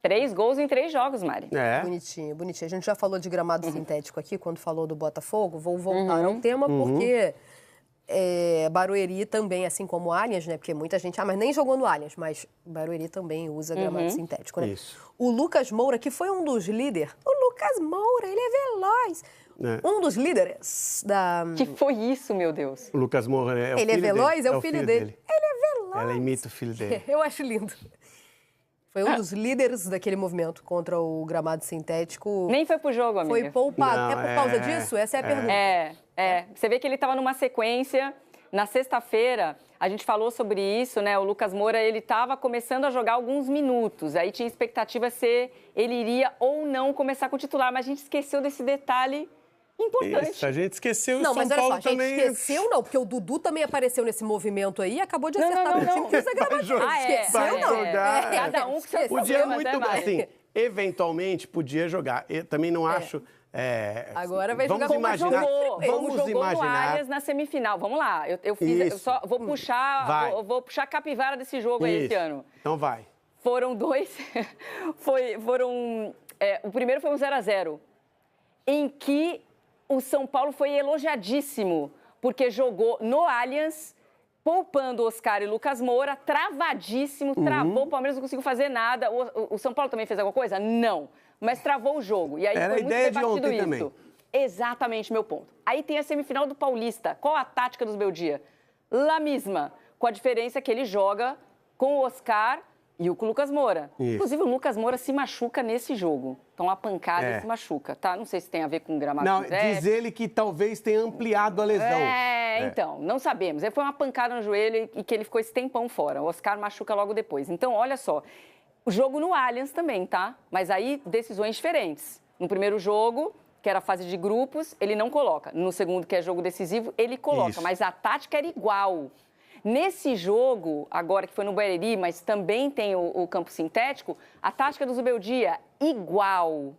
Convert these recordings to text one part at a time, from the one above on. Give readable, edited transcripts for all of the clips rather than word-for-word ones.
3 gols em 3 jogos, Mari. Bonitinho, bonitinho. A gente já falou de gramado sintético aqui, quando falou do Botafogo. Vou voltar ao tema, porque Barueri também, assim como Allianz, né? Porque muita gente, mas nem jogou no Allianz, mas Barueri também usa gramado sintético, né? Isso. O Lucas Moura, que foi um dos líderes. O Lucas Moura, ele é veloz. Um dos líderes da... Que foi isso, meu Deus? O Lucas Moura é o Ele filho é veloz? dele. É o filho dele. Ele é veloz. Ela imita o filho dele. Eu acho lindo. Foi um dos líderes daquele movimento contra o gramado sintético. Nem foi pro jogo, amiga. Foi poupado. Não, é por causa disso? Essa é a pergunta. Você vê que ele estava numa sequência. Na sexta-feira, a gente falou sobre isso, né? O Lucas Moura, ele estava começando a jogar alguns minutos. Aí tinha expectativa se ele iria ou não começar com o titular. Mas a gente esqueceu desse detalhe importante. Isso, a gente esqueceu. Não, São mas olha Paulo só, a gente também... esqueceu não, porque o Dudu também apareceu nesse movimento aí e acabou de acertar o time que usa gramado. Esqueceu não. Jogar. Cada um com seus Podia problemas, muito né, Mari? assim, eventualmente podia jogar. Eu também não acho... Agora vai jogar vamos imaginar, Como jogou no Allianz na semifinal. Vamos lá, eu só vou puxar a capivara desse jogo aí esse ano. Então vai. Foram 2, o primeiro foi um 0-0, em que o São Paulo foi elogiadíssimo, porque jogou no Allianz, poupando Oscar e Lucas Moura, travadíssimo, travou, o Palmeiras não conseguiu fazer nada. O São Paulo também fez alguma coisa? Não. Mas travou o jogo. E aí Era foi a muito ideia de debatido ontem isso. também. Exatamente meu ponto. Aí tem a semifinal do Paulista. Qual a tática dos Beldia? Lá mesma, com a diferença que ele joga com o Oscar e o Lucas Moura. Isso. Inclusive, o Lucas Moura se machuca nesse jogo. Então, a pancada ele se machuca, tá? Não sei se tem a ver com gramado. Não, diz ele que talvez tenha ampliado a lesão. Então, não sabemos. Foi uma pancada no joelho e que ele ficou esse tempão fora. O Oscar machuca logo depois. Então, olha só. O jogo no Allianz também, tá? Mas aí, decisões diferentes. No primeiro jogo, que era a fase de grupos, ele não coloca. No segundo, que é jogo decisivo, ele coloca. Isso. Mas a tática era igual. Nesse jogo, agora que foi no Barueri, mas também tem o campo sintético, a tática do Zubeldia, igual.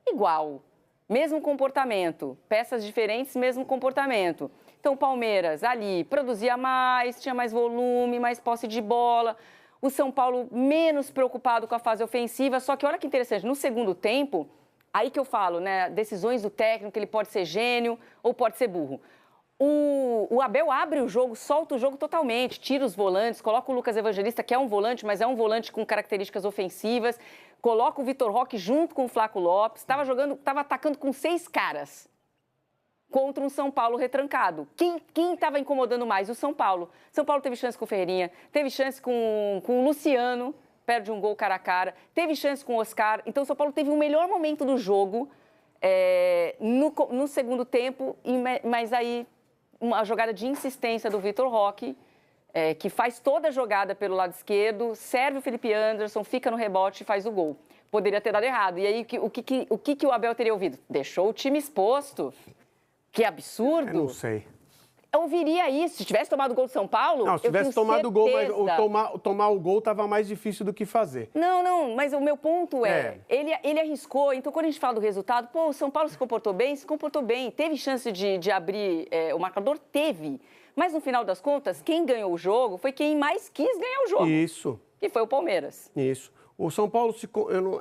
Igual. Mesmo comportamento. Peças diferentes, mesmo comportamento. Então, o Palmeiras, ali, produzia mais, tinha mais volume, mais posse de bola. O São Paulo menos preocupado com a fase ofensiva. Só que olha que interessante, no segundo tempo, aí que eu falo, né, decisões do técnico, ele pode ser gênio ou pode ser burro. O Abel abre o jogo, solta o jogo totalmente, tira os volantes, coloca o Lucas Evangelista, que é um volante, mas é um volante com características ofensivas, coloca o Vitor Roque junto com o Flaco Lopes, estava atacando com 6 caras contra um São Paulo retrancado. Quem estava incomodando mais? O São Paulo. São Paulo teve chance com o Ferreirinha, teve chance com o Luciano, perde um gol cara a cara, teve chance com o Oscar. Então, o São Paulo teve o melhor momento do jogo no segundo tempo, mas aí uma jogada de insistência do Vitor Roque, que faz toda a jogada pelo lado esquerdo, serve o Felipe Anderson, fica no rebote e faz o gol. Poderia ter dado errado. E aí, o que o Abel teria ouvido? Deixou o time exposto. Que absurdo. Eu não sei. Eu ouviria isso. Se tivesse tomado o gol do São Paulo, não, se tivesse tomado o gol, mas tomar o gol estava mais difícil do que fazer. Não, mas o meu ponto ele arriscou. Então, quando a gente fala do resultado, o São Paulo se comportou bem. Teve chance de abrir o marcador? Teve. Mas, no final das contas, quem ganhou o jogo foi quem mais quis ganhar o jogo. Isso. Que foi o Palmeiras. Isso. O São Paulo,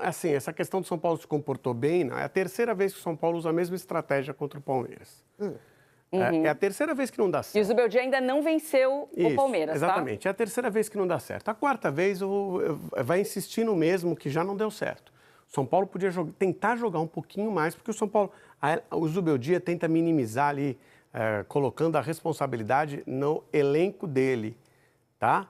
essa questão do São Paulo se comportou bem, não, é a terceira vez que o São Paulo usa a mesma estratégia contra o Palmeiras. É a terceira vez que não dá certo. E o Zubeldia ainda não venceu o Palmeiras, exatamente. É a terceira vez que não dá certo. A quarta vez vai insistir no mesmo, que já não deu certo. O São Paulo podia tentar jogar um pouquinho mais, porque o Zubeldia tenta minimizar ali, colocando a responsabilidade no elenco dele, tá?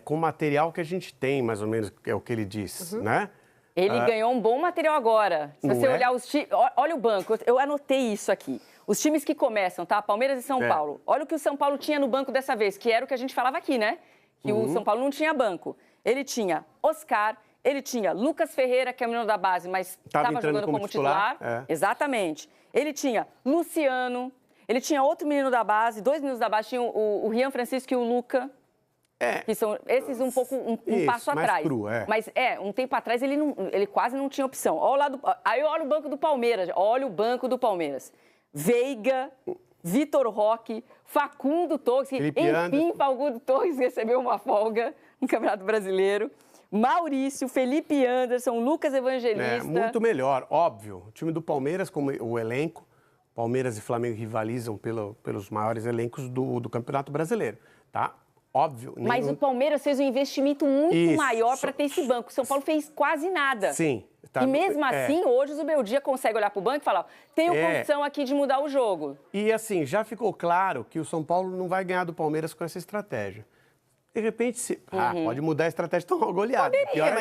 Com o material que a gente tem, mais ou menos, é o que ele diz, né? Ele ganhou um bom material agora. Se você olhar os times... Olha o banco, eu anotei isso aqui. Os times que começam, tá? Palmeiras e São Paulo. Olha o que o São Paulo tinha no banco dessa vez, que era o que a gente falava aqui, né? Que o São Paulo não tinha banco. Ele tinha Oscar, ele tinha Lucas Ferreira, que é o menino da base, mas estava jogando como titular. Exatamente. Ele tinha Luciano, ele tinha outro menino da base, 2 meninos da base, tinha o Rian Francisco e o Luca. Que são esses um pouco um passo atrás. Cru, Mas um tempo atrás ele quase não tinha opção. Aí olha o banco do Palmeiras. Olha o banco do Palmeiras. Veiga, Vitor Roque, Facundo Torres. Enfim, Facundo Torres recebeu uma folga no Campeonato Brasileiro. Maurício, Felipe Anderson, Lucas Evangelista. É, muito melhor, óbvio. O time do Palmeiras, como o elenco, Palmeiras e Flamengo rivalizam pelos maiores elencos do Campeonato Brasileiro, tá? Óbvio. Mas o Palmeiras fez um investimento muito maior para ter esse banco. O São Paulo fez quase nada. Sim. Tá, e mesmo assim, hoje o Zubeldia consegue olhar para o banco e falar, tenho condição aqui de mudar o jogo. E assim, já ficou claro que o São Paulo não vai ganhar do Palmeiras com essa estratégia. De repente, pode mudar a estratégia e tomar uma goleada. Poderia,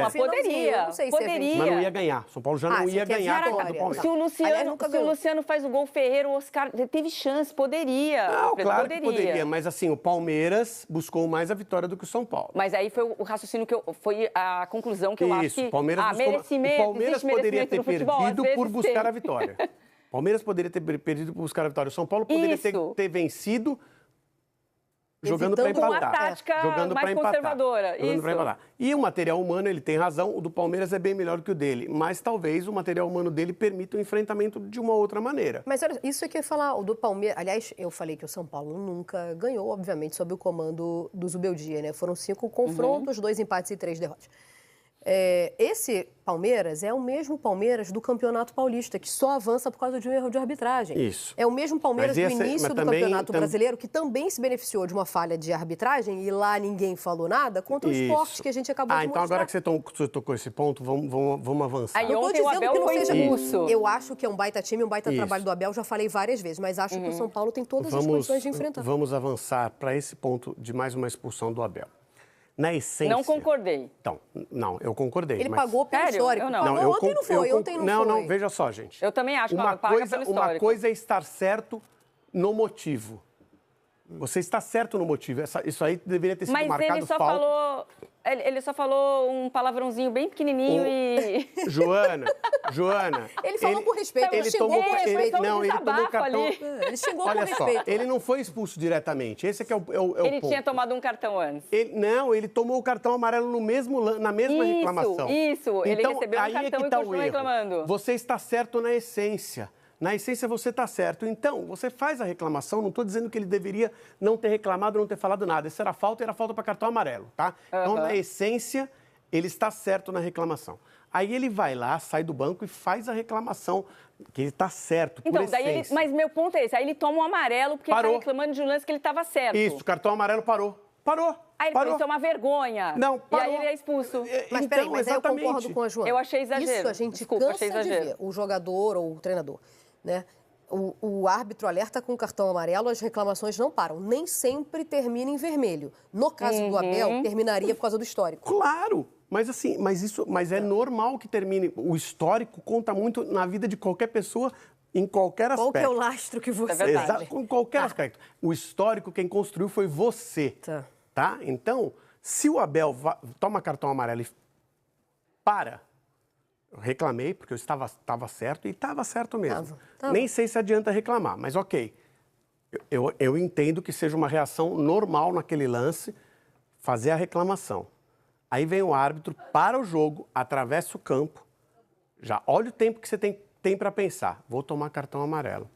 mas poderia. Não sei poderia. Mas não ia ganhar. São Paulo já não ia ganhar do Palmeiras. Se o Luciano faz o gol, Ferreira, o Oscar teve chance, poderia. Não, claro que poderia. Mas assim, o Palmeiras buscou mais a vitória do que o São Paulo. Mas aí foi o raciocínio foi a conclusão que eu acho que... O Palmeiras poderia ter perdido por buscar a vitória. O Palmeiras poderia ter perdido por buscar a vitória. O São Paulo poderia ter vencido... Jogando para empatar. Com uma tática mais conservadora. Jogando para empatar. E o material humano, ele tem razão, o do Palmeiras é bem melhor que o dele. Mas talvez o material humano dele permita o enfrentamento de uma outra maneira. Mas olha, isso é que eu ia falar, o do Palmeiras... Aliás, eu falei que o São Paulo nunca ganhou, obviamente, sob o comando do Zubeldia, né? Foram 5 confrontos, 2 empates e 3 derrotas. Esse Palmeiras é o mesmo Palmeiras do Campeonato Paulista, que só avança por causa de um erro de arbitragem. Isso. É o mesmo Palmeiras do início do Campeonato Brasileiro, que também se beneficiou de uma falha de arbitragem, e lá ninguém falou nada, contra o Sport, que a gente acabou de mostrar. Então agora que você tocou esse ponto, vamos avançar. Aí ontem o Abel foi expulso. Eu acho que é um baita time, um baita trabalho do Abel, já falei várias vezes, mas acho que o São Paulo tem todas as condições de enfrentar. Vamos avançar para esse ponto de mais uma expulsão do Abel. Na essência... Não concordei. Então, não, eu concordei. Ele pagou pelo histórico. Ontem não foi, ontem não foi. Não, veja só, gente. Eu também acho que ela paga pelo histórico. Uma coisa é estar certo no motivo. Você está certo no motivo. Isso aí deveria ter sido marcado falta. Ele só falou um palavrãozinho bem pequenininho e... Joana. Ele falou com respeito. Ele tomou com respeito. Não, ele tomou o cartão... Ele xingou com respeito. Olha só, ele não foi expulso diretamente. Esse é que é o ponto. Ele tinha tomado um cartão antes. Ele tomou o cartão amarelo na mesma reclamação. Isso. Ele então, recebeu um cartão e continuou reclamando. Você está certo na essência. Na essência, você está certo. Então, você faz a reclamação. Não estou dizendo que ele deveria não ter reclamado, não ter falado nada. Isso era falta para cartão amarelo, tá? Então, na essência, ele está certo na reclamação. Aí ele vai lá, sai do banco e faz a reclamação, que ele está certo, por essência. Mas meu ponto é esse. Aí ele toma um amarelo porque ele está reclamando de um lance que ele estava certo. Isso, cartão amarelo parou. Aí ele falou, isso é uma vergonha. Não, parou. E aí ele é expulso. Mas peraí, aí eu concordo com a Joana. Eu achei exagero. Isso a gente cansa de ver, o jogador ou o treinador, né? O árbitro alerta com o cartão amarelo, as reclamações não param. Nem sempre termina em vermelho. No caso do Abel, terminaria por causa do histórico. Claro! Mas é normal que termine. O histórico conta muito na vida de qualquer pessoa, em qualquer aspecto. Qual que é o lastro que você Exato, com qualquer aspecto. O histórico, quem construiu foi você. Tá? Então, se o Abel toma cartão amarelo e para... Eu reclamei, porque eu estava certo, e estava certo mesmo. Nem sei se adianta reclamar, mas ok. Eu entendo que seja uma reação normal naquele lance, fazer a reclamação. Aí vem o árbitro, para o jogo, atravessa o campo, já olha o tempo que você tem para pensar. Vou tomar cartão amarelo.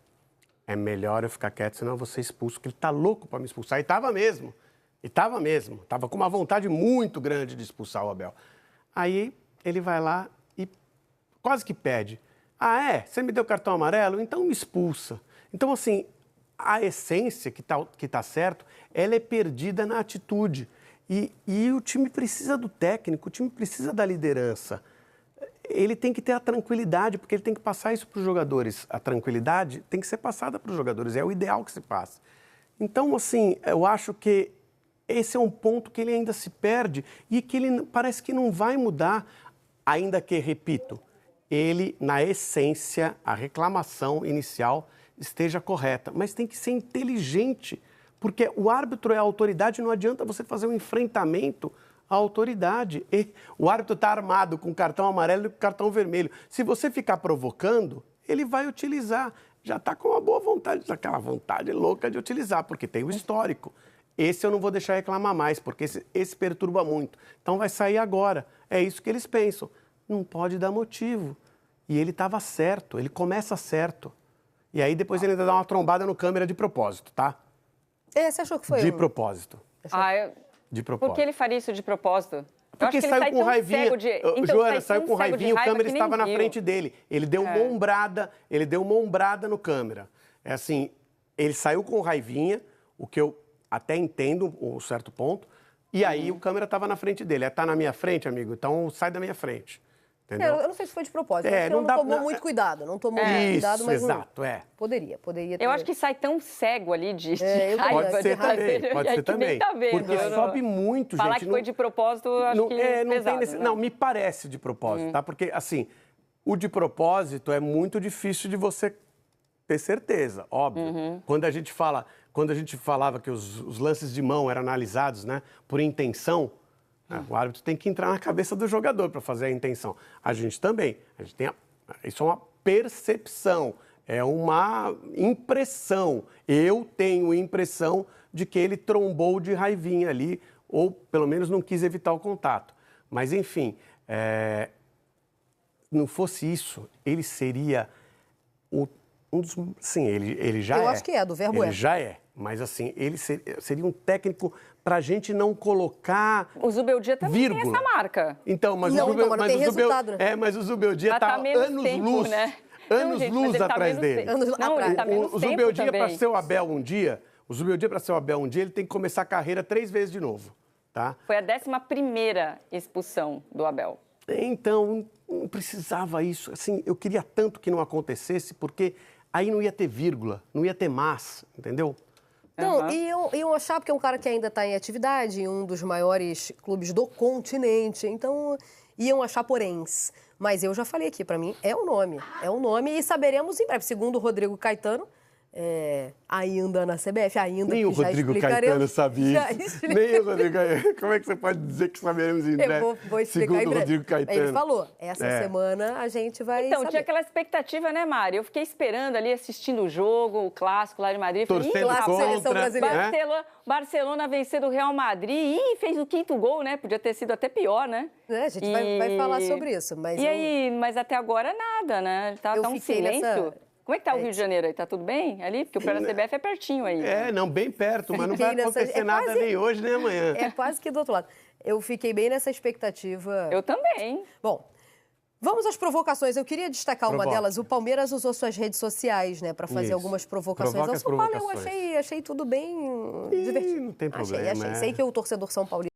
É melhor eu ficar quieto, senão eu vou ser expulso, porque ele está louco para me expulsar. E estava mesmo. Estava com uma vontade muito grande de expulsar o Abel. Aí ele vai lá e quase que pede. Você me deu cartão amarelo? Então me expulsa. Então, assim, a essência que tá certo, ela é perdida na atitude. E o time precisa do técnico, o time precisa da liderança. Ele tem que ter a tranquilidade, porque ele tem que passar isso para os jogadores. A tranquilidade tem que ser passada para os jogadores, é o ideal que se passe. Então, assim, eu acho que esse é um ponto que ele ainda se perde e que ele parece que não vai mudar, ainda que, repito, ele, na essência, a reclamação inicial esteja correta, mas tem que ser inteligente, porque o árbitro é a autoridade, não adianta você fazer um enfrentamento à autoridade. E o árbitro está armado com cartão amarelo e com cartão vermelho. Se você ficar provocando, ele vai utilizar. Já está com uma boa vontade, aquela vontade louca de utilizar, porque tem o histórico. Esse eu não vou deixar reclamar mais, porque esse perturba muito. Então vai sair agora. É isso que eles pensam. Não pode dar motivo. E ele estava certo, ele começa certo. E aí depois ele ainda dá uma trombada no câmera de propósito, tá? Você achou que foi? De propósito. De propósito. Por que ele faria isso de propósito? Porque acho que ele saiu sai com tão raivinha. cego de- então, Joana, sai saiu tão com cego de raivinha, o raiva câmera que nem estava na viu. frente dele. Ele deu uma ombrada, no câmera. É assim, ele saiu com raivinha, o que eu até entendo um certo ponto, e aí o câmera estava na frente dele. Tá na minha frente, amigo, então sai da minha frente. Entendeu? Eu não sei se foi de propósito. É, Acho que não não dá- tomou não- muito cuidado. Não tomou muito Isso, cuidado, mas exato, é. Poderia ter. Eu acho que sai tão cego ali de eu raiva. Pode ser de raiva, também, pode e aí ser que nem também. tá vendo, Porque eu não- sobe muito, Falar gente. que foi de propósito, eu acho não, que não pesado, tem né? Não, me parece de propósito, tá? Porque, assim, o de propósito é muito difícil de você ter certeza, óbvio. Quando a gente falava que os lances de mão eram analisados, né, por intenção, né, o árbitro tem que entrar na cabeça do jogador para fazer a intenção. A gente também. Isso é uma percepção, é uma impressão. Eu tenho impressão de que ele trombou de raivinha ali, ou pelo menos não quis evitar o contato. Mas, enfim, não fosse isso, ele seria um dos... Sim, ele já é. Eu acho que é, do verbo ele é. já é. Mas, assim, ele seria um técnico para a gente não colocar O Zubeldia também vírgula. tem essa marca. Então, mas Não, o Zubel, mas não tem resultado, né? mas o Zubeldia Ela tá está menos anos tempo, luz, né? Não, anos gente, mas luz ele tá atrás menos dele. tempo. Anos Não, atrás. ele tá menos O tempo Zubeldia para também. ser o Abel um dia, ele tem que começar a carreira 3 vezes de novo, tá? Foi a 11ª expulsão do Abel. Então, não precisava isso. Assim, eu queria tanto que não acontecesse, porque aí não ia ter vírgula, não ia ter mas, entendeu? Não, e eu achava que é um cara que ainda está em atividade, em um dos maiores clubes do continente, então iam achar poréns. Mas eu já falei aqui, para mim, é um nome e saberemos em breve. Segundo o Rodrigo Caetano, ainda na CBF, ainda Nem o que já Rodrigo explicaremos. Caetano sabia Já isso. Nem o Rodrigo Caetano. Como é que você pode dizer que saberemos em breve? Eu vou explicar Segundo em o breve. Rodrigo Caetano. Ele falou, essa semana a gente vai Então, saber. tinha aquela expectativa, né, Mari? Eu fiquei esperando ali, assistindo o jogo, o clássico lá de Madrid. Falei, Torcendo clássico, seleção contra, brasileira. né? Barcelona vencendo o Real Madrid e fez o 5º gol, né? Podia ter sido até pior, né? A gente vai falar sobre isso. Mas Mas até agora nada, né? Tá um fiquei silêncio. nessa- Como é que tá o Rio de Janeiro aí? Tá tudo bem ali? Porque o pé da CBF é pertinho aí. Não, bem perto, mas não vai Fiquei nessa- acontecer nada quase- nem hoje nem amanhã. É quase que do outro lado. Eu fiquei bem nessa expectativa. Eu também. Bom, vamos às provocações. Eu queria destacar uma Provoca. delas. O Palmeiras usou suas redes sociais, né, para fazer Isso. algumas provocações. Provoca Ao as São Paulo eu provocações. achei tudo bem divertido. Não tem problema. Achei. Sei que o torcedor São Paulino